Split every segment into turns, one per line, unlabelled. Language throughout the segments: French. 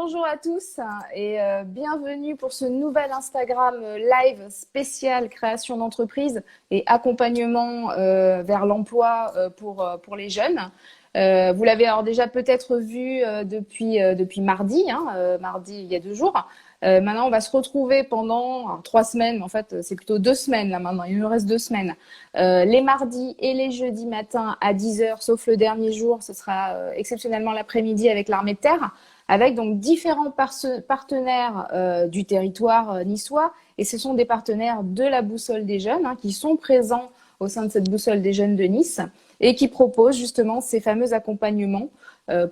bonjour à tous et bienvenue pour ce nouvel Instagram live spécial création d'entreprise et accompagnement vers l'emploi pour les jeunes. Vous l'avez alors déjà peut-être vu depuis mardi, mardi il y a 2 jours. Maintenant, on va se retrouver pendant 3 semaines. En fait, c'est plutôt 2 semaines là maintenant. Il nous reste 2 semaines. Les mardis et les jeudis matins à 10 heures, sauf le dernier jour, ce sera exceptionnellement l'après-midi avec l'Armée de Terre, avec donc différents partenaires du territoire niçois. Et ce sont des partenaires de la Boussole des Jeunes qui sont présents au sein de cette Boussole des Jeunes de Nice et qui proposent justement ces fameux accompagnements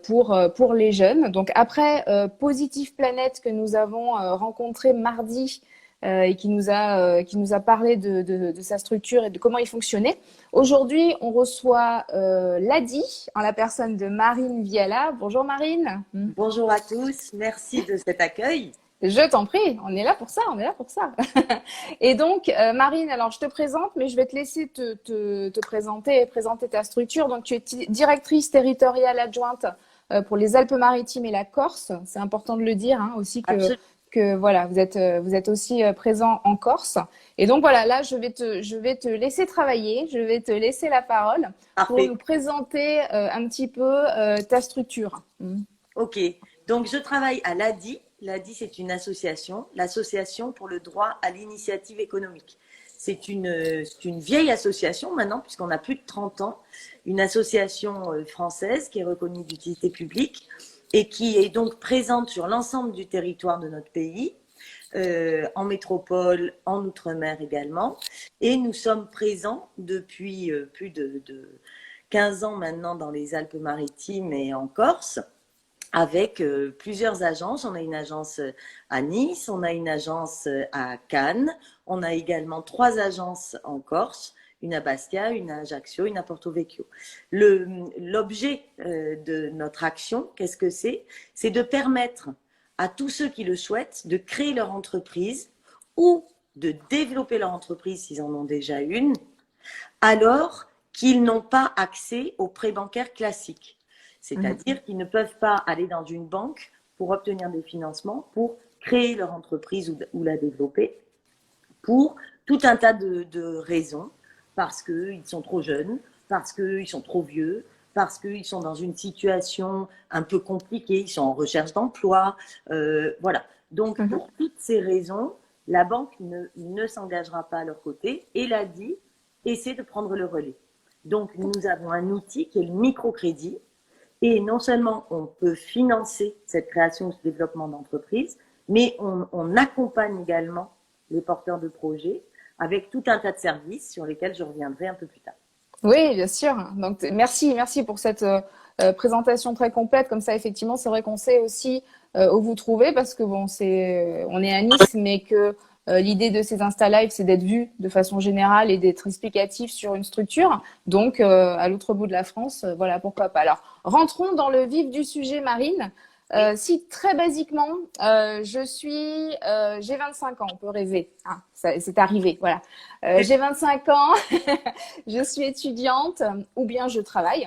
pour les jeunes. Donc après Positive Planète que nous avons rencontré mardi et qui nous a parlé de sa structure et de comment il fonctionnait. Aujourd'hui, on reçoit l'ADI en la personne de Marine Viala. Bonjour Marine.
Bonjour à tous, merci de cet accueil.
Je t'en prie, on est là pour ça, on est là pour ça. Et donc, Marine, alors je te présente, mais je vais te laisser te présenter et présenter ta structure. Donc, tu es directrice territoriale adjointe pour les Alpes-Maritimes et la Corse. C'est important de le dire aussi que voilà, vous êtes aussi présent en Corse. Et donc voilà, là, je vais te laisser travailler, je vais te laisser la parole pour nous présenter un petit peu ta structure.
Ok, donc je travaille à l'ADI. L'ADI, c'est une association, l'association pour le droit à l'initiative économique. C'est une vieille association maintenant, puisqu'on a plus de 30 ans, une association française qui est reconnue d'utilité publique et qui est donc présente sur l'ensemble du territoire de notre pays, en métropole, en outre-mer également. Et nous sommes présents depuis plus de 15 ans maintenant dans les Alpes-Maritimes et en Corse, avec plusieurs agences. On a une agence à Nice, on a une agence à Cannes, on a également 3 agences en Corse, une à Bastia, une à Ajaccio, une à Porto Vecchio. L'objet de notre action, qu'est-ce que c'est? C'est de permettre à tous ceux qui le souhaitent de créer leur entreprise ou de développer leur entreprise s'ils en ont déjà une, alors qu'ils n'ont pas accès aux prêts bancaires classiques. C'est-à-dire qu'ils ne peuvent pas aller dans une banque pour obtenir des financements, pour créer leur entreprise ou la développer, pour tout un tas de raisons, parce qu'ils sont trop jeunes, parce qu'ils sont trop vieux, parce qu'ils sont dans une situation un peu compliquée, ils sont en recherche d'emploi, voilà. Donc, pour toutes ces raisons, la banque ne s'engagera pas à leur côté et l'ADI essaie de prendre le relais. Donc, nous avons un outil qui est le microcrédit. Et non seulement on peut financer cette création ou ce développement d'entreprise, mais on accompagne également les porteurs de projets avec tout un tas de services sur lesquels je reviendrai un peu plus tard.
Oui, bien sûr. Donc, merci pour cette présentation très complète. Comme ça, effectivement, c'est vrai qu'on sait aussi où vous trouvez parce que bon, on est à Nice, mais que l'idée de ces Insta Live, c'est d'être vu de façon générale et d'être explicatif sur une structure. Donc, à l'autre bout de la France, voilà, pourquoi pas. Alors, rentrons dans le vif du sujet, Marine. Si très basiquement, j'ai 25 ans, on peut rêver, c'est arrivé, voilà. J'ai 25 ans, je suis étudiante ou bien je travaille.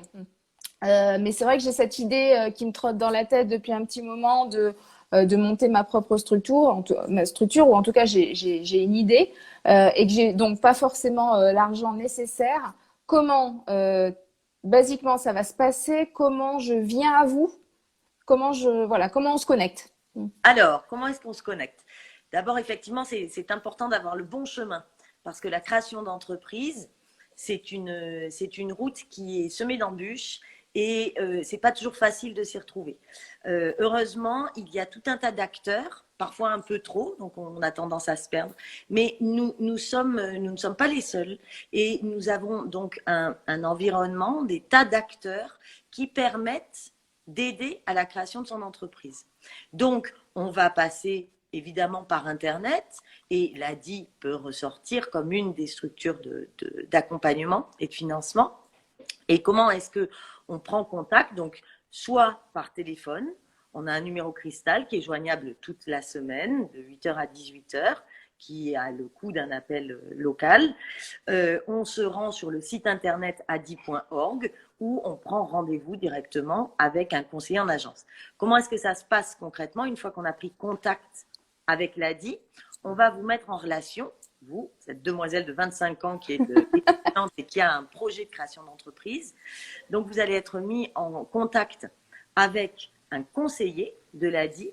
Mais c'est vrai que j'ai cette idée qui me trotte dans la tête depuis un petit moment de monter ma propre structure, ou en tout cas j'ai une idée et que j'ai donc pas forcément l'argent nécessaire. Comment, basiquement, ça va se passer? Comment je viens à vous? Comment on se connecte?
Alors, comment est-ce qu'on se connecte? D'abord, effectivement, c'est important d'avoir le bon chemin parce que la création d'entreprise, c'est une route qui est semée d'embûches et c'est pas toujours facile de s'y retrouver. Heureusement, il y a tout un tas d'acteurs, parfois un peu trop, donc on a tendance à se perdre, mais nous ne sommes pas les seuls et nous avons donc un environnement, des tas d'acteurs qui permettent d'aider à la création de son entreprise. Donc, on va passer évidemment par Internet et l'ADI peut ressortir comme une des structures d'accompagnement et de financement. Et comment est-ce qu'on prend contact? Donc, soit par téléphone, on a un numéro cristal qui est joignable toute la semaine de 8h à 18h, qui a le coût d'un appel local. On se rend sur le site internet adi.org où on prend rendez-vous directement avec un conseiller en agence. Comment est-ce que ça se passe concrètement? Une fois qu'on a pris contact avec l'ADI, on va vous mettre en relation, vous, cette demoiselle de 25 ans qui est étudiante et qui a un projet de création d'entreprise. Donc, vous allez être mis en contact avec un conseiller de l'ADI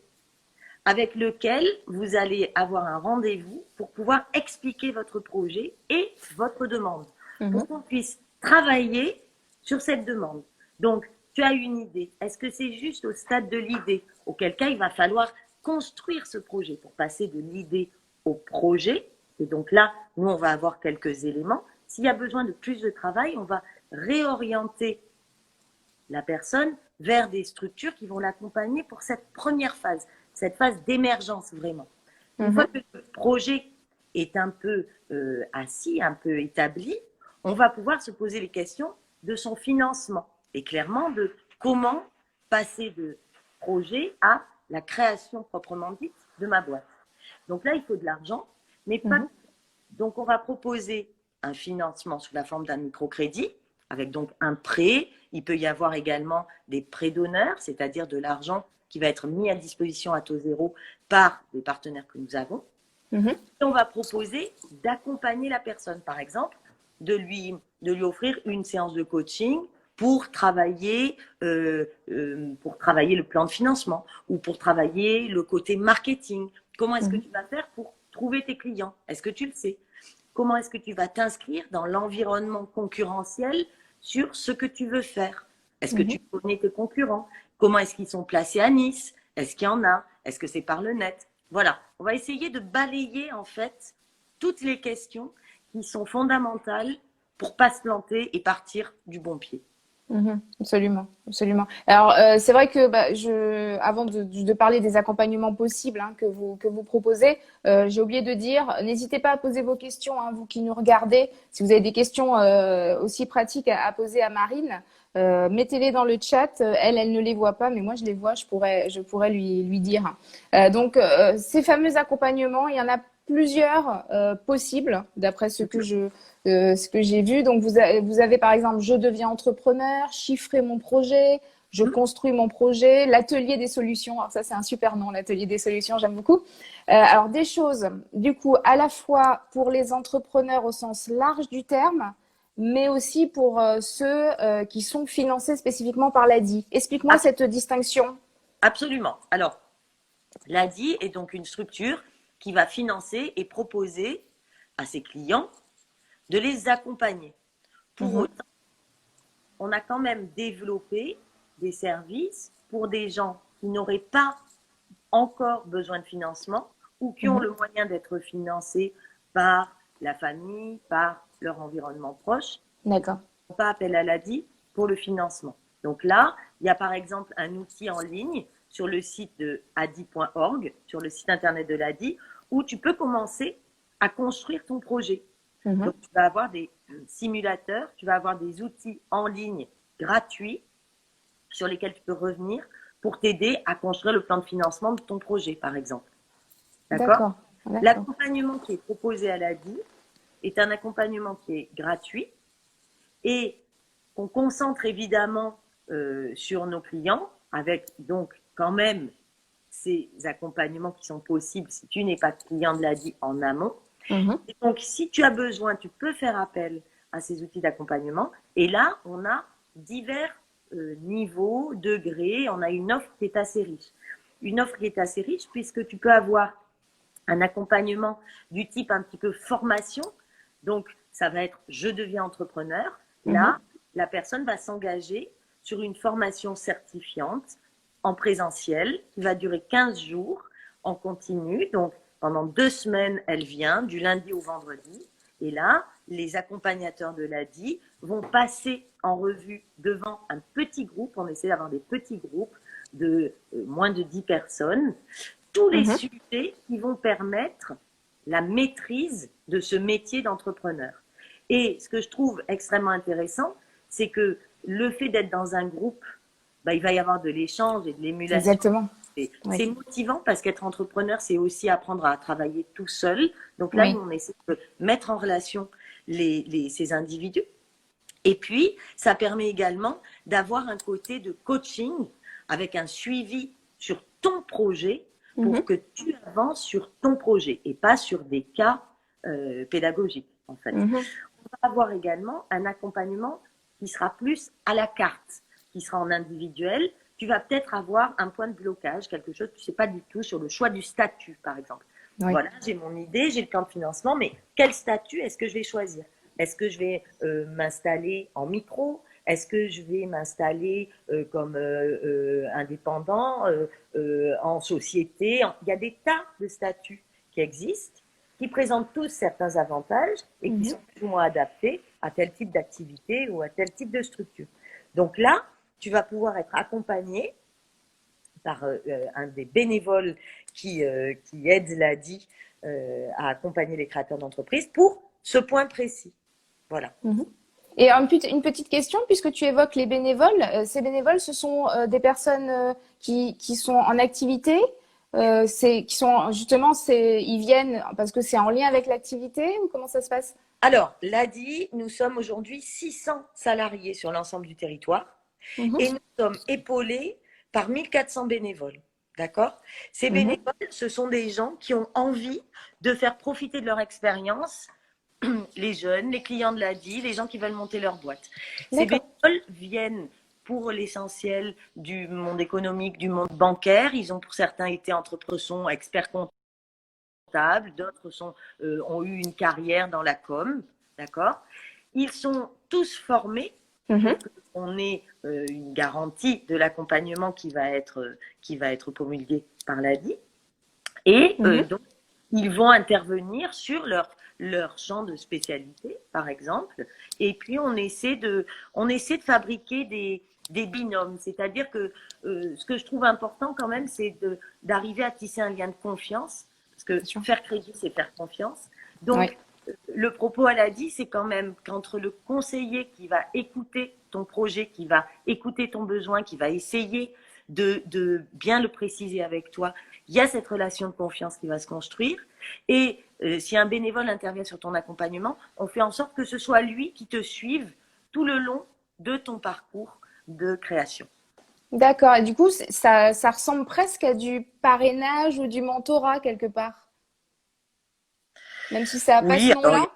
avec lequel vous allez avoir un rendez-vous pour pouvoir expliquer votre projet et votre demande, pour qu'on puisse travailler sur cette demande. Donc, tu as une idée. Est-ce que c'est juste au stade de l'idée? Auquel cas, il va falloir construire ce projet pour passer de l'idée au projet. Et donc là, nous, on va avoir quelques éléments. S'il y a besoin de plus de travail, on va réorienter la personne vers des structures qui vont l'accompagner pour cette première phase, cette phase d'émergence vraiment. Une fois que le projet est un peu assis, un peu établi, on va pouvoir se poser les questions de son financement et clairement de comment passer de projet à la création proprement dite de ma boîte. Donc là, il faut de l'argent, mais pas. Donc, on va proposer un financement sous la forme d'un microcrédit, avec donc un prêt. Il peut y avoir également des prêts d'honneur, c'est-à-dire de l'argent qui va être mis à disposition à taux zéro par les partenaires que nous avons. Et on va proposer d'accompagner la personne, par exemple, de lui offrir une séance de coaching pour travailler le plan de financement ou pour travailler le côté marketing. Comment est-ce que tu vas faire pour trouver tes clients? Est-ce que tu le sais? Comment est-ce que tu vas t'inscrire dans l'environnement concurrentiel sur ce que tu veux faire? Est-ce que tu connais tes concurrents? Comment est-ce qu'ils sont placés à Nice? Est-ce qu'il y en a? Est-ce que c'est par le net? Voilà, on va essayer de balayer en fait toutes les questions qui sont fondamentales pour pas se planter et partir du bon pied.
Absolument, absolument. Alors, c'est vrai que avant de parler des accompagnements possibles que vous proposez, j'ai oublié de dire, n'hésitez pas à poser vos questions, vous qui nous regardez. Si vous avez des questions aussi pratiques à poser à Marine, mettez-les dans le chat. Elle ne les voit pas, mais moi je les vois. Je pourrais lui dire. Donc, ces fameux accompagnements, il y en a plusieurs possibles d'après ce que j'ai vu. Donc, vous avez par exemple, je deviens entrepreneur, chiffrer mon projet, je construis mon projet, l'atelier des solutions. Alors ça, c'est un super nom, l'atelier des solutions, j'aime beaucoup. Alors, des choses, du coup, à la fois pour les entrepreneurs au sens large du terme, mais aussi pour ceux qui sont financés spécifiquement par l'ADI. Explique-moi cette distinction.
Absolument. Alors, l'ADI est donc une structure qui va financer et proposer à ses clients de les accompagner. Pour autant, on a quand même développé des services pour des gens qui n'auraient pas encore besoin de financement ou qui ont le moyen d'être financés par la famille, par leur environnement proche.
D'accord.
Ils ne font pas appel à l'ADI pour le financement. Donc là, il y a par exemple un outil en ligne sur le site de adi.org, sur le site internet de l'ADI, où tu peux commencer à construire ton projet. Donc, tu vas avoir des simulateurs, tu vas avoir des outils en ligne gratuits sur lesquels tu peux revenir pour t'aider à construire le plan de financement de ton projet, par exemple. D'accord. L'accompagnement qui est proposé à l'ADI est un accompagnement qui est gratuit et qu'on concentre évidemment sur nos clients avec donc quand même ces accompagnements qui sont possibles si tu n'es pas client de l'ADI en amont. Et donc, si tu as besoin, tu peux faire appel à ces outils d'accompagnement. Et là, on a divers niveaux, degrés. On a une offre qui est assez riche. Une offre qui est assez riche puisque tu peux avoir un accompagnement du type un petit peu formation. Donc, ça va être « je deviens entrepreneur ». Là, la personne va s'engager sur une formation certifiante en présentiel qui va durer 15 jours en continu. Donc, pendant 2 semaines, elle vient du lundi au vendredi. Et là, les accompagnateurs de l'ADI vont passer en revue devant un petit groupe. On essaie d'avoir des petits groupes de moins de 10 personnes. Tous les sujets qui vont permettre la maîtrise de ce métier d'entrepreneur. Et ce que je trouve extrêmement intéressant, c'est que le fait d'être dans un groupe, il va y avoir de l'échange et de l'émulation.
Exactement.
C'est motivant parce qu'être entrepreneur, c'est aussi apprendre à travailler tout seul. Donc là,
Oui.
nous, on essaie de mettre en relation ces individus. Et puis, ça permet également d'avoir un côté de coaching avec un suivi sur ton projet pour que tu avances sur ton projet et pas sur des cas pédagogiques, en fait. On va avoir également un accompagnement qui sera plus à la carte, qui sera en individuel. Tu vas peut-être avoir un point de blocage, quelque chose que tu ne sais pas du tout sur le choix du statut, par exemple. Oui. Voilà, j'ai mon idée, j'ai le plan de financement, mais quel statut est-ce que je vais choisir? Est-ce que je vais m'installer en micro? Est-ce que je vais m'installer comme indépendant, en société? Il y a des tas de statuts qui existent, qui présentent tous certains avantages et qui sont plus ou moins adaptés à tel type d'activité ou à tel type de structure. Donc là, tu vas pouvoir être accompagné par un des bénévoles qui aide l'ADI à accompagner les créateurs d'entreprise pour ce point précis. Voilà.
Et une petite question, puisque tu évoques les bénévoles, ces bénévoles, ce sont des personnes qui sont en activité, qui sont justement, ils viennent parce que c'est en lien avec l'activité ou comment ça se passe?
Alors, l'ADI, nous sommes aujourd'hui 600 salariés sur l'ensemble du territoire et nous sommes épaulés par 1400 bénévoles. D'accord? Ces bénévoles, ce sont des gens qui ont envie de faire profiter de leur expérience les jeunes, les clients de l'ADI, les gens qui veulent monter leur boîte. Ces bénévoles viennent pour l'essentiel du monde économique, du monde bancaire. Ils ont pour certains été entrepreneurs, sont experts comptables, d'autres ont eu une carrière dans la com. D'accord? Ils sont tous formés. On ait une garantie de l'accompagnement qui va être promulgué par l'ADI. Et donc, ils vont intervenir sur leur champ de spécialité, par exemple. Et puis, on essaie de fabriquer des binômes. C'est-à-dire que ce que je trouve important quand même, c'est d'arriver à tisser un lien de confiance. Parce que faire crédit, c'est faire confiance. Donc, le propos à l'ADI, c'est quand même qu'entre le conseiller qui va écouter ton projet, qui va écouter ton besoin, qui va essayer de bien le préciser avec toi, il y a cette relation de confiance qui va se construire. Et si un bénévole intervient sur ton accompagnement, on fait en sorte que ce soit lui qui te suive tout le long de ton parcours de création.
D'accord. Et du coup, ça ressemble presque à du parrainage ou du mentorat quelque part. Même si ça n'a pas ce nom-là.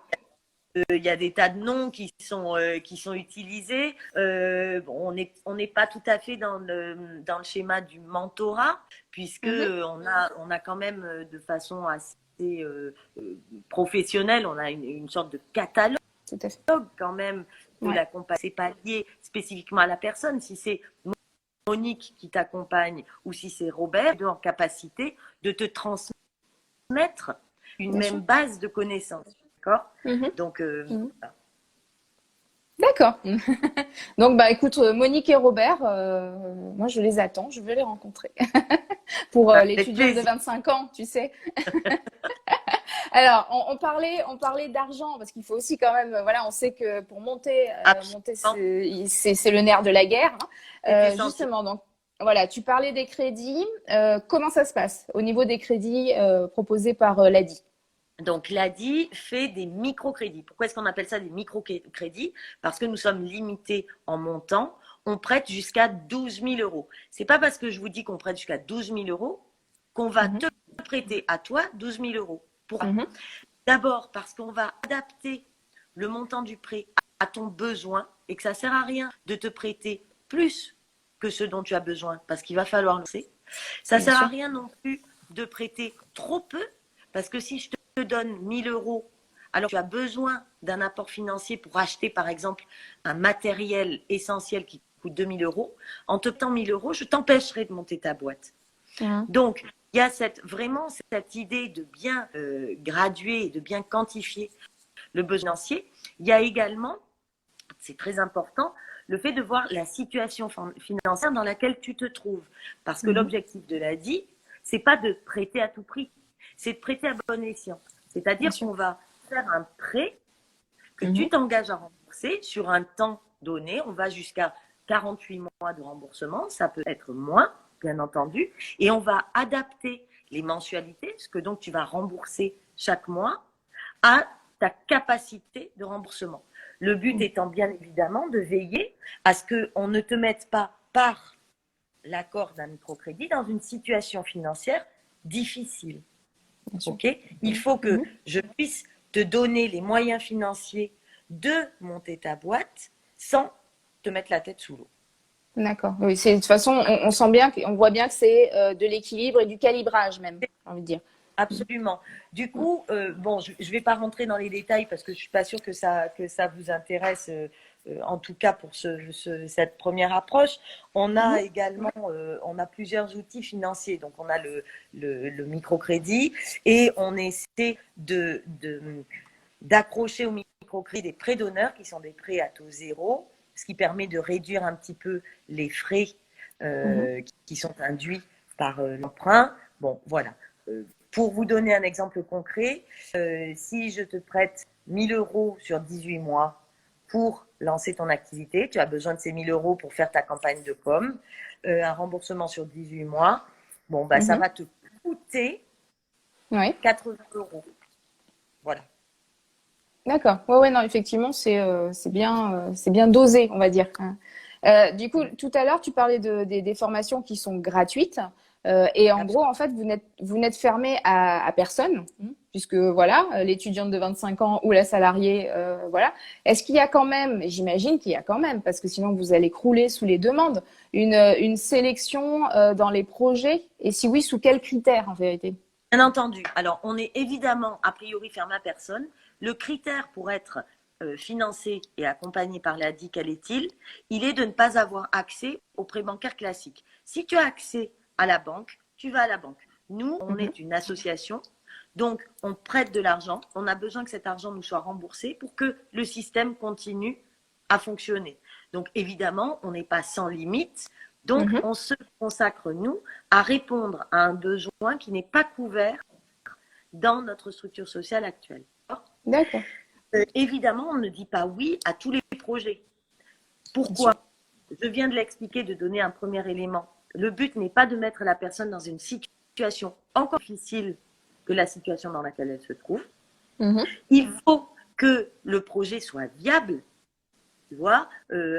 Il y a des tas de noms qui sont utilisés. On n'est pas tout à fait dans le schéma du mentorat, puisque on a quand même de façon assez professionnelle, on a une sorte de catalogue quand même de l'accompagnement. C'est pas lié spécifiquement à la personne. Si c'est Monique qui t'accompagne ou si c'est Robert, il est en capacité de te transmettre une même base de connaissances. D'accord? Donc,
D'accord. Donc, écoute, Monique et Robert, moi, je les attends, je veux les rencontrer pour l'étudiante de 25 ans, tu sais. Alors, on parlait d'argent parce qu'il faut aussi quand même, voilà, on sait que pour monter c'est le nerf de la guerre. Justement, donc, voilà, tu parlais des crédits. Comment ça se passe au niveau des crédits proposés par l'ADI?
Donc, l'ADI fait des microcrédits. Pourquoi est-ce qu'on appelle ça des microcrédits? Parce que nous sommes limités en montant. On prête jusqu'à 12 000 euros. Ce n'est pas parce que je vous dis qu'on prête jusqu'à 12 000 euros qu'on va te prêter à toi 12 000 euros. Pourquoi? D'abord, parce qu'on va adapter le montant du prêt à ton besoin et que ça ne sert à rien de te prêter plus que ce dont tu as besoin parce qu'il va falloir le faire. Ça ne sert à rien non plus de prêter trop peu parce que si je te donne 1 000 euros, alors tu as besoin d'un apport financier pour acheter par exemple un matériel essentiel qui coûte 2 000 euros. En te prêtant 1 000 euros, je t'empêcherai de monter ta boîte. Donc, il y a vraiment cette idée de bien graduer et de bien quantifier le besoin financier. Il y a également, c'est très important, le fait de voir la situation financière dans laquelle tu te trouves. Parce que l'objectif de l'ADI, ce n'est pas de prêter à tout prix, c'est de prêter à bon escient. C'est-à-dire qu'on va faire un prêt que tu t'engages à rembourser sur un temps donné. On va jusqu'à 48 mois de remboursement, ça peut être moins. bien entendu, et on va adapter les mensualités, ce que donc tu vas rembourser chaque mois, à ta capacité de remboursement. Le but étant bien évidemment de veiller à ce qu'on ne te mette pas par l'accord d'un microcrédit dans une situation financière difficile. Okay, il faut que je puisse te donner les moyens financiers de monter ta boîte sans te mettre la tête sous l'eau.
D'accord. Oui, de toute façon, on sent bien, on voit bien que c'est de l'équilibre et du calibrage même, j'ai envie de dire.
Absolument. Du coup, bon, je ne vais pas rentrer dans les détails parce que je ne suis pas sûre que ça vous intéresse, en tout cas pour cette première approche. On a également on a plusieurs outils financiers. Donc, on a le microcrédit et on essaie d'accrocher au microcrédit des prêts d'honneur qui sont des prêts à taux zéro, ce qui permet de réduire un petit peu les frais qui sont induits par l'emprunt. Bon, voilà. Pour vous donner un exemple concret, si je te prête 1 000 € sur 18 mois pour lancer ton activité, tu as besoin de ces 1 000 € pour faire ta campagne de com, un remboursement sur 18 mois, bon, bah, ça va te coûter 80 €. Voilà.
D'accord. Ouais, non, effectivement, c'est bien dosé, on va dire. Du coup, tout à l'heure, tu parlais des formations qui sont gratuites. Et en gros, en fait, vous n'êtes fermé à personne, puisque voilà, l'étudiante de 25 ans ou la salariée, voilà. Est-ce qu'il y a quand même, j'imagine qu'il y a quand même, parce que sinon vous allez crouler sous les demandes, une sélection dans les projets? Et si oui, sous quels critères en vérité?
Bien entendu. Alors, on est évidemment a priori fermé à personne. Le critère pour être financé et accompagné par l'ADI, quel est-il? Il est de ne pas avoir accès au prêt bancaire classique. Si tu as accès à la banque, tu vas à la banque. Nous, on est une association, donc on prête de l'argent. On a besoin que cet argent nous soit remboursé pour que le système continue à fonctionner. Donc évidemment, on n'est pas sans limite. Donc on se consacre, nous, à répondre à un besoin qui n'est pas couvert dans notre structure sociale actuelle.
D'accord.
Évidemment, on ne dit pas oui à tous les projets. Pourquoi? Je viens de l'expliquer, de donner un premier élément. Le but n'est pas de mettre la personne dans une situation encore difficile que la situation dans laquelle elle se trouve. Il faut que le projet soit viable. Tu vois,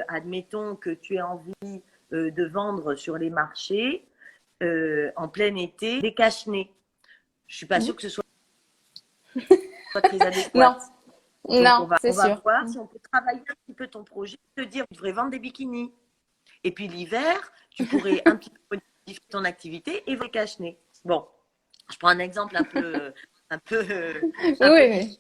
admettons que tu aies envie de vendre sur les marchés en plein été des cache-nez. Je ne suis pas sûre que ce soit très adéquat.
Non,
donc, on va
sûr.
voir si on peut travailler un petit peu ton projet, te dire tu devrais vendre des bikinis. Et puis l'hiver, tu pourrais un petit peu modifier ton activité et vendre des cache-nez. Bon, je prends un exemple un peu
oui.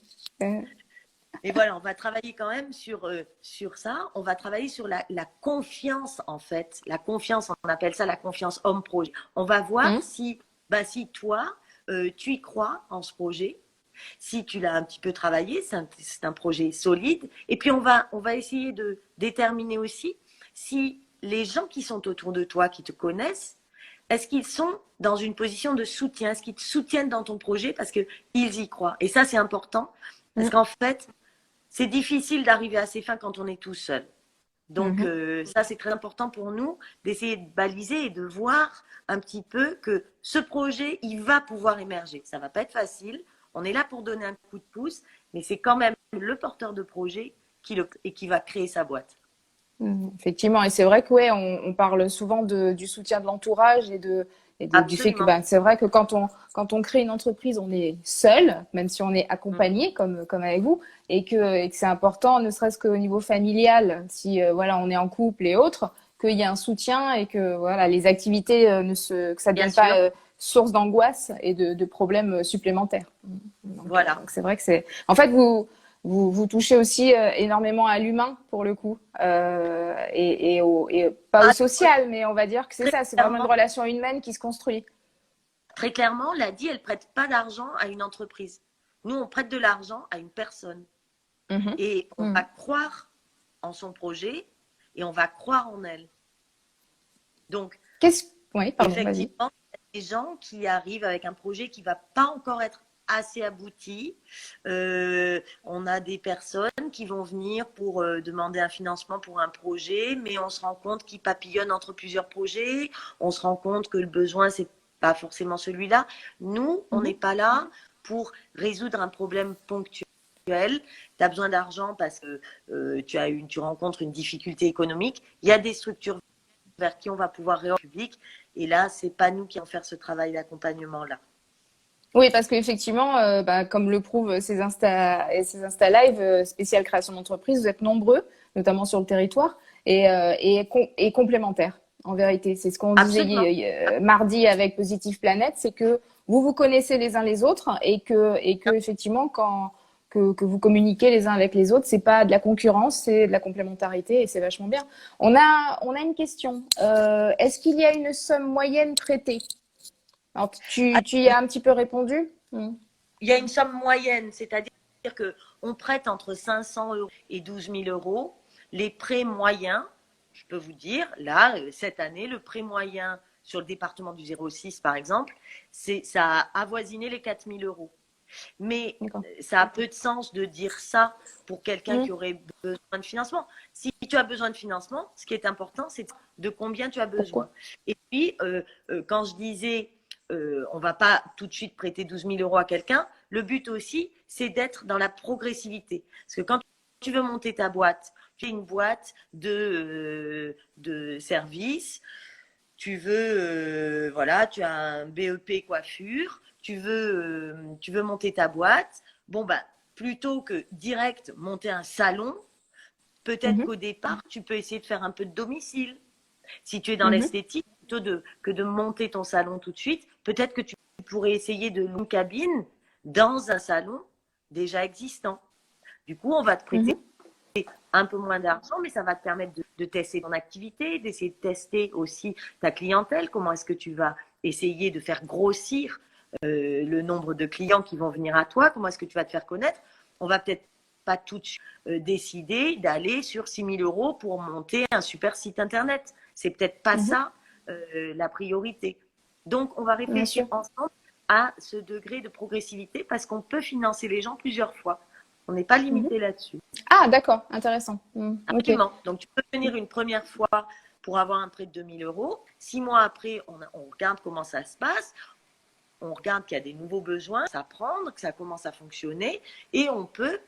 Et voilà, on va travailler quand même sur ça. On va travailler sur la confiance, en fait. La confiance, on appelle ça la confiance homme-projet. On va voir si toi, tu y crois en ce projet. Si tu l'as un petit peu travaillé, c'est un projet solide. Et puis, on va essayer de déterminer aussi si les gens qui sont autour de toi, qui te connaissent, est-ce qu'ils sont dans une position de soutien? Est-ce qu'ils te soutiennent dans ton projet parce qu'ils y croient? Et ça, c'est important parce qu'en fait, c'est difficile d'arriver à ses fins quand on est tout seul. Donc, ça, c'est très important pour nous d'essayer de baliser et de voir un petit peu que ce projet, il va pouvoir émerger. Ça ne va pas être facile. On est là pour donner un coup de pouce, mais c'est quand même le porteur de projet qui va créer sa boîte.
Effectivement, et c'est vrai que on parle souvent du soutien de l'entourage et du fait que c'est vrai que quand on crée une entreprise, on est seul, même si on est accompagné comme avec vous, et que c'est important, ne serait-ce qu'au niveau familial, si voilà on est en couple et autres, qu'il y ait un soutien et que voilà les activités que ça ne devienne pas source d'angoisse et de problèmes supplémentaires.
Voilà.
Donc c'est vrai que c'est en fait vous touchez aussi énormément à l'humain pour le coup et pas au social, mais on va dire que c'est ça, c'est vraiment une relation humaine qui se construit.
Très clairement, l'ADI, elle prête pas d'argent à une entreprise. Nous, on prête de l'argent à une personne et on va croire en son projet et on va croire en elle. Donc,
oui, pardon,
effectivement, il y a des gens qui arrivent avec un projet qui va pas encore être assez abouti. On a des personnes qui vont venir pour demander un financement pour un projet, mais on se rend compte qu'ils papillonnent entre plusieurs projets. On se rend compte que le besoin, c'est pas forcément celui-là. Nous, on n'est pas là pour résoudre un problème ponctuel. Tu as besoin d'argent parce que tu rencontres une difficulté économique. Il y a des structures vers qui on va pouvoir réorienter le public. Et là, c'est pas nous qui allons faire ce travail d'accompagnement-là.
Oui, parce qu'effectivement, comme le prouvent ces Insta Live spécial création d'entreprise, vous êtes nombreux, notamment sur le territoire, et complémentaires, en vérité. C'est ce qu'on disait mardi avec Positive Planète, c'est que vous vous connaissez les uns les autres et que effectivement, que vous communiquez les uns avec les autres, c'est pas de la concurrence, c'est de la complémentarité et c'est vachement bien. On a une question. Est-ce qu'il y a une somme moyenne prêtée? Alors, tu y as un petit peu répondu?
Il y a une somme moyenne, c'est-à-dire qu'on prête entre 500 € et 12 000 €. Les prêts moyens, je peux vous dire, là, cette année, le prêt moyen sur le département du 06, par exemple, ça a avoisiné les 4 000 €. Mais ça a peu de sens de dire ça pour quelqu'un qui aurait besoin de financement. Si tu as besoin de financement, ce qui est important, c'est de combien tu as besoin. Et puis, quand je disais on ne va pas tout de suite prêter 12 000 € à quelqu'un. Le but aussi, c'est d'être dans la progressivité. Parce que quand tu veux monter ta boîte, tu es une boîte de services, tu veux, tu as un BEP coiffure, tu veux monter ta boîte. Bon, plutôt que direct monter un salon, peut-être qu'au départ, tu peux essayer de faire un peu de domicile. Si tu es dans l'esthétique, plutôt que de monter ton salon tout de suite, peut-être que tu pourrais essayer de louer une cabine dans un salon déjà existant. Du coup, on va te prêter un peu moins d'argent, mais ça va te permettre de tester ton activité, d'essayer de tester aussi ta clientèle. Comment est-ce que tu vas essayer de faire grossir le nombre de clients qui vont venir à toi? Comment est-ce que tu vas te faire connaître? On va peut-être pas tout de suite décider d'aller sur 6 000 € pour monter un super site internet. C'est peut-être pas ça la priorité. Donc, on va réfléchir ensemble à ce degré de progressivité parce qu'on peut financer les gens plusieurs fois. On n'est pas limité là-dessus.
Ah, d'accord, intéressant.
Absolument. Okay. Donc, tu peux venir une première fois pour avoir un prêt de 2 000 €. 6 mois après, on regarde comment ça se passe. On regarde qu'il y a des nouveaux besoins à prendre, que ça commence à fonctionner et on peut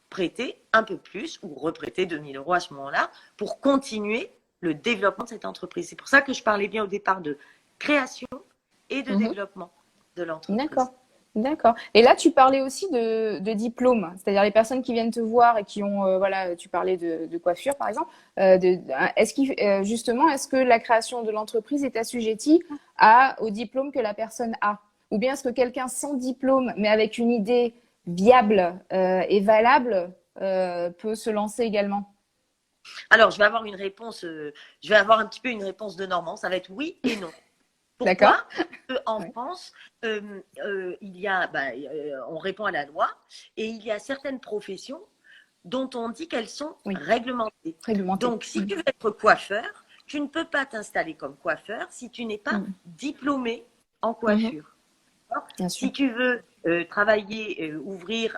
prêter un peu plus ou reprêter 2 000 € à ce moment-là pour continuer le développement de cette entreprise. C'est pour ça que je parlais bien au départ de création et de développement de l'entreprise.
D'accord. Et là, tu parlais aussi de diplôme, c'est-à-dire les personnes qui viennent te voir et qui ont, tu parlais de coiffure par exemple. Est-ce que la création de l'entreprise est assujettie au diplôme que la personne a? Ou bien est-ce que quelqu'un sans diplôme, mais avec une idée viable et valable, peut se lancer également?
Alors, je vais avoir une réponse, je vais avoir un petit peu une réponse de Normand. Ça va être oui et non. Pourquoi? En France, il y a, on répond à la loi et il y a certaines professions dont on dit qu'elles sont réglementées. Donc, si tu veux être coiffeur, tu ne peux pas t'installer comme coiffeur si tu n'es pas diplômé en coiffure. Si tu veux travailler, ouvrir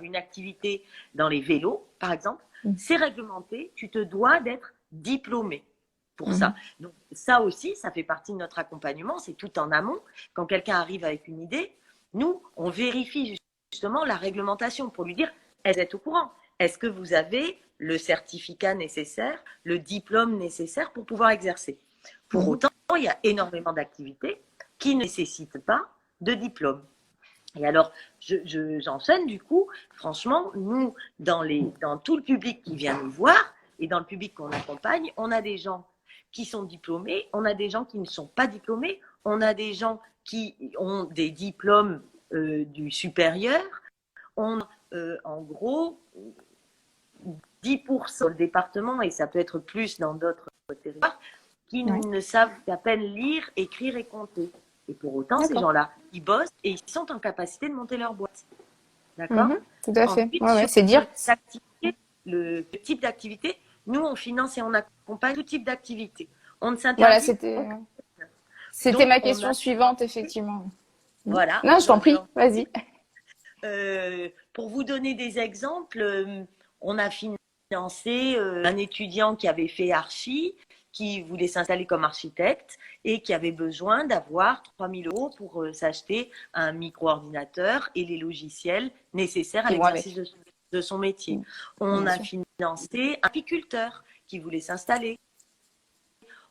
une activité dans les vélos, par exemple, c'est réglementé, tu te dois d'être diplômé pour ça. Donc ça aussi, ça fait partie de notre accompagnement, c'est tout en amont. Quand quelqu'un arrive avec une idée, nous, on vérifie justement la réglementation pour lui dire, est-ce que vous êtes au courant? Est-ce que vous avez le certificat nécessaire, le diplôme nécessaire pour pouvoir exercer? Pour autant, il y a énormément d'activités qui ne nécessitent pas de diplôme. Et alors, j'enchaîne du coup, franchement, nous, dans tout le public qui vient nous voir et dans le public qu'on accompagne, on a des gens qui sont diplômés, on a des gens qui ne sont pas diplômés, on a des gens qui ont des diplômes du supérieur, on a en gros 10% sur le département, et ça peut être plus dans d'autres territoires, qui ne savent qu'à peine lire, écrire et compter. Et pour autant, ces gens-là, ils bossent et ils sont en capacité de monter leur boîte. D'accord?
Tout à fait.
Ensuite,
c'est dire.
Le type d'activité, nous, on finance et on accompagne tout type d'activité. On ne s'interdit
Voilà, c'était ma question suivante, effectivement.
Voilà.
Non, je t'en prie, vas-y.
Pour vous donner des exemples, on a financé un étudiant qui avait fait archi, qui voulait s'installer comme architecte et qui avait besoin d'avoir 3 000 € pour s'acheter un micro-ordinateur et les logiciels nécessaires à l'exercice de son métier. On a financé un apiculteur qui voulait s'installer.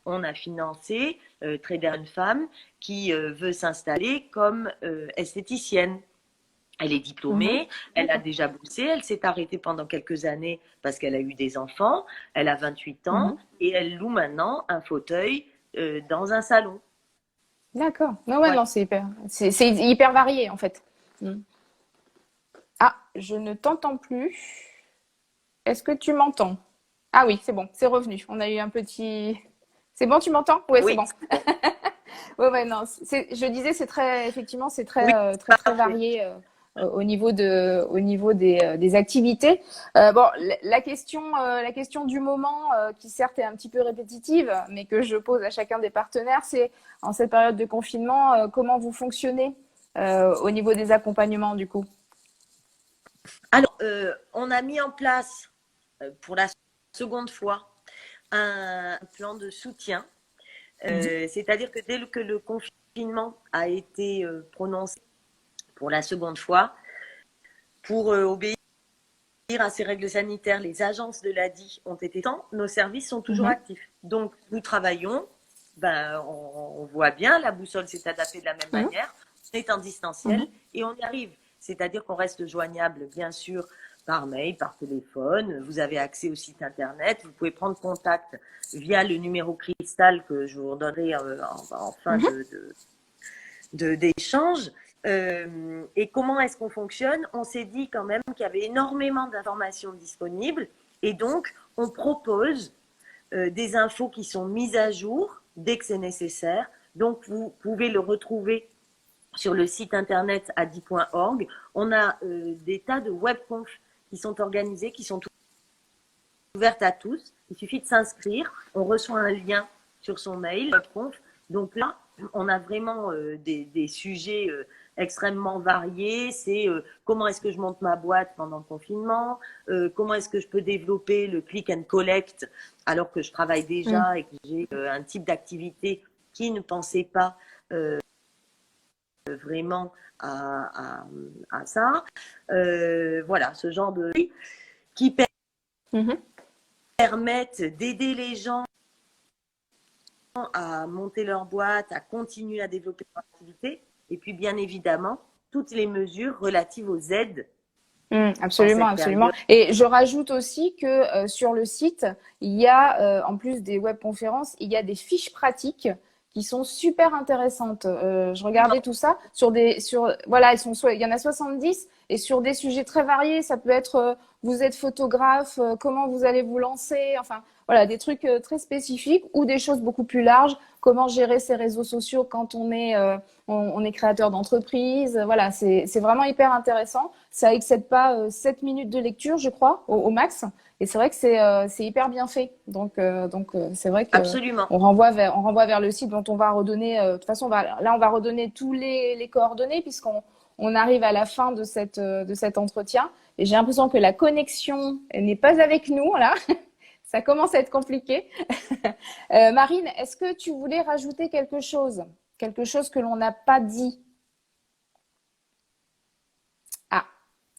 On a financé Trader une femme qui veut s'installer comme esthéticienne. Elle est diplômée, elle a déjà bossé, elle s'est arrêtée pendant quelques années parce qu'elle a eu des enfants, elle a 28 ans et elle loue maintenant un fauteuil dans un salon.
D'accord. Non, c'est hyper varié en fait. Ah, je ne t'entends plus. Est-ce que tu m'entends? Ah oui, c'est bon, c'est revenu. On a eu un petit… C'est bon, tu m'entends? Ouais,
Oui,
c'est bon. Ouais, non. Je disais, effectivement, c'est très varié au niveau des activités. Bon, la question du moment, qui certes est un petit peu répétitive, mais que je pose à chacun des partenaires, c'est en cette période de confinement, comment vous fonctionnez au niveau des accompagnements du coup?
Alors, on a mis en place pour la seconde fois un plan de soutien. C'est-à-dire que dès que le confinement a été prononcé pour la seconde fois, pour obéir à ces règles sanitaires, les agences de l'ADI ont été temps, nos services sont toujours actifs. Donc, nous travaillons, on voit bien, la boussole s'est adaptée de la même manière, on est en distanciel et on y arrive. C'est-à-dire qu'on reste joignable, bien sûr, par mail, par téléphone. Vous avez accès au site internet. Vous pouvez prendre contact via le numéro cristal que je vous redonnerai en fin d'échange. Et comment est-ce qu'on fonctionne? On s'est dit quand même qu'il y avait énormément d'informations disponibles et donc on propose des infos qui sont mises à jour dès que c'est nécessaire. Donc vous pouvez le retrouver sur le site internet adi.org. On a des tas de webconf qui sont organisées, qui sont ouvertes à tous. Il suffit de s'inscrire. On reçoit un lien sur son mail, webconf. Donc là, on a vraiment des sujets extrêmement variés. C'est comment est-ce que je monte ma boîte pendant le confinement, comment est-ce que je peux développer le click and collect alors que je travaille déjà et que j'ai un type d'activité qui ne pensait pas vraiment à ça. Voilà, ce genre de qui permettent d'aider les gens à monter leur boîte, à continuer à développer leur activité. Et puis, bien évidemment, toutes les mesures relatives aux aides.
Absolument, absolument. Et je rajoute aussi que sur le site, il y a, en plus des webconférences, il y a des fiches pratiques qui sont super intéressantes. Je regardais tout ça voilà, il y en a 70 et sur des sujets très variés. Ça peut être, vous êtes photographe, comment vous allez vous lancer, enfin, voilà, des trucs très spécifiques ou des choses beaucoup plus larges. Comment gérer ses réseaux sociaux quand on est créateur d'entreprise. Voilà, c'est vraiment hyper intéressant. Ça excède pas 7 minutes de lecture, je crois, au max. Et c'est vrai que c'est hyper bien fait. Donc c'est vrai que
Absolument.
on renvoie vers le site dont on va redonner. De toute façon, on va redonner tous les coordonnées puisqu'on arrive à la fin de cet entretien. Et j'ai l'impression que la connexion n'est pas avec nous là. Ça commence à être compliqué. Marine, est-ce que tu voulais rajouter quelque chose que l'on n'a pas dit? Ah,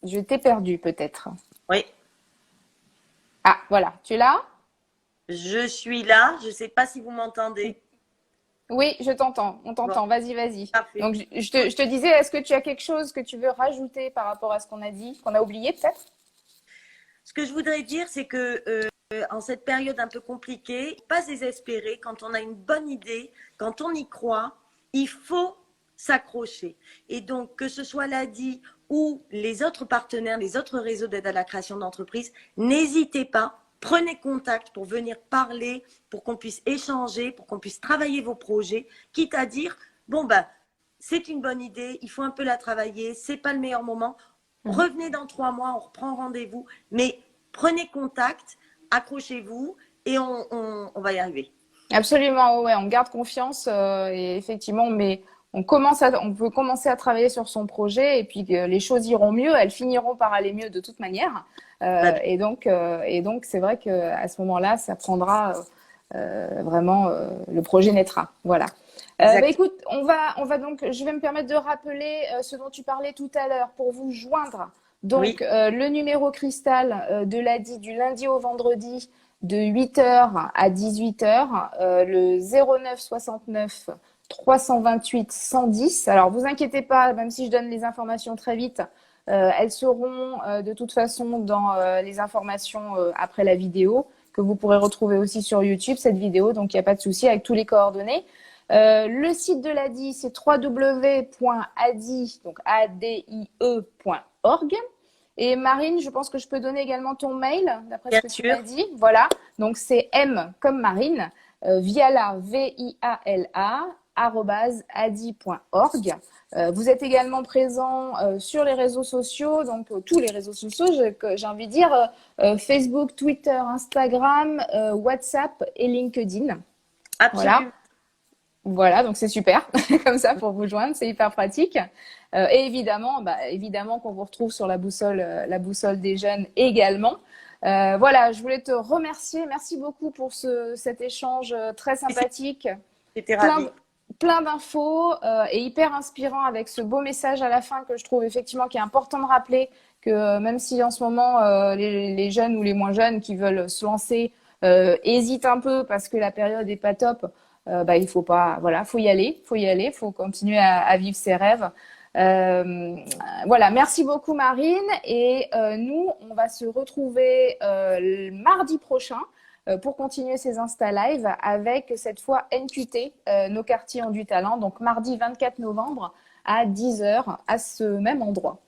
je t'ai perdu peut-être.
Oui.
Ah, voilà, tu es là?
Je suis là. Je ne sais pas si vous m'entendez.
Oui, je t'entends. On t'entend.
Bon.
Vas-y.
Parfait.
Donc, je te disais, est-ce que tu as quelque chose que tu veux rajouter par rapport à ce qu'on a dit, qu'on a oublié peut-être?
Ce que je voudrais dire, c'est que en cette période un peu compliquée, pas désespérer. Quand on a une bonne idée, quand on y croit, il faut s'accrocher. Et donc, que ce soit l'ADI ou les autres partenaires, les autres réseaux d'aide à la création d'entreprises, n'hésitez pas, prenez contact pour venir parler, pour qu'on puisse échanger, pour qu'on puisse travailler vos projets, quitte à dire, bon, c'est une bonne idée, il faut un peu la travailler, c'est pas le meilleur moment. Revenez dans 3 mois, on reprend rendez-vous, mais prenez contact, accrochez-vous et on va y arriver.
Absolument, ouais, on garde confiance et effectivement, on peut commencer à travailler sur son projet et puis les choses iront mieux, elles finiront par aller mieux de toute manière. Et donc, c'est vrai qu'à ce moment-là, ça prendra vraiment, le projet naîtra. Voilà. Écoute, donc, je vais me permettre de rappeler ce dont tu parlais tout à l'heure pour vous joindre. Donc,
Oui,
le numéro cristal de l'ADI du lundi au vendredi de 8h à 18h, le 09 69 328 110. Alors, vous inquiétez pas, même si je donne les informations très vite, elles seront de toute façon dans les informations après la vidéo, que vous pourrez retrouver aussi sur YouTube, cette vidéo, donc il n'y a pas de souci avec tous les coordonnées. Le site de l'ADI, c'est www.adi, donc adie.org. Et Marine, je pense que je peux donner également ton mail, d'après ce
bien
que tu
sûr.
m'as dit. Voilà, donc c'est M comme Marine, Viala, Viala, @adi.org. Vous êtes également présent sur les réseaux sociaux, donc tous les réseaux sociaux, j'ai envie de dire Facebook, Twitter, Instagram, WhatsApp et LinkedIn. Voilà.
Absolument.
Voilà, donc c'est super, comme ça pour vous joindre, c'est hyper pratique. Et évidemment qu'on vous retrouve sur la boussole des jeunes également. Voilà, je voulais te remercier. Merci beaucoup pour cet échange très sympathique,
J'étais
plein,
ravie.
plein d'infos et hyper inspirant avec ce beau message à la fin que je trouve effectivement qui est important de rappeler que même si en ce moment les jeunes ou les moins jeunes qui veulent se lancer hésitent un peu parce que la période est pas top, il faut pas, voilà, faut y aller, faut continuer à vivre ses rêves. Voilà, merci beaucoup Marine et nous on va se retrouver le mardi prochain pour continuer ces Insta Live avec cette fois NQT, nos quartiers ont du talent, donc mardi 24 novembre à 10h à ce même endroit.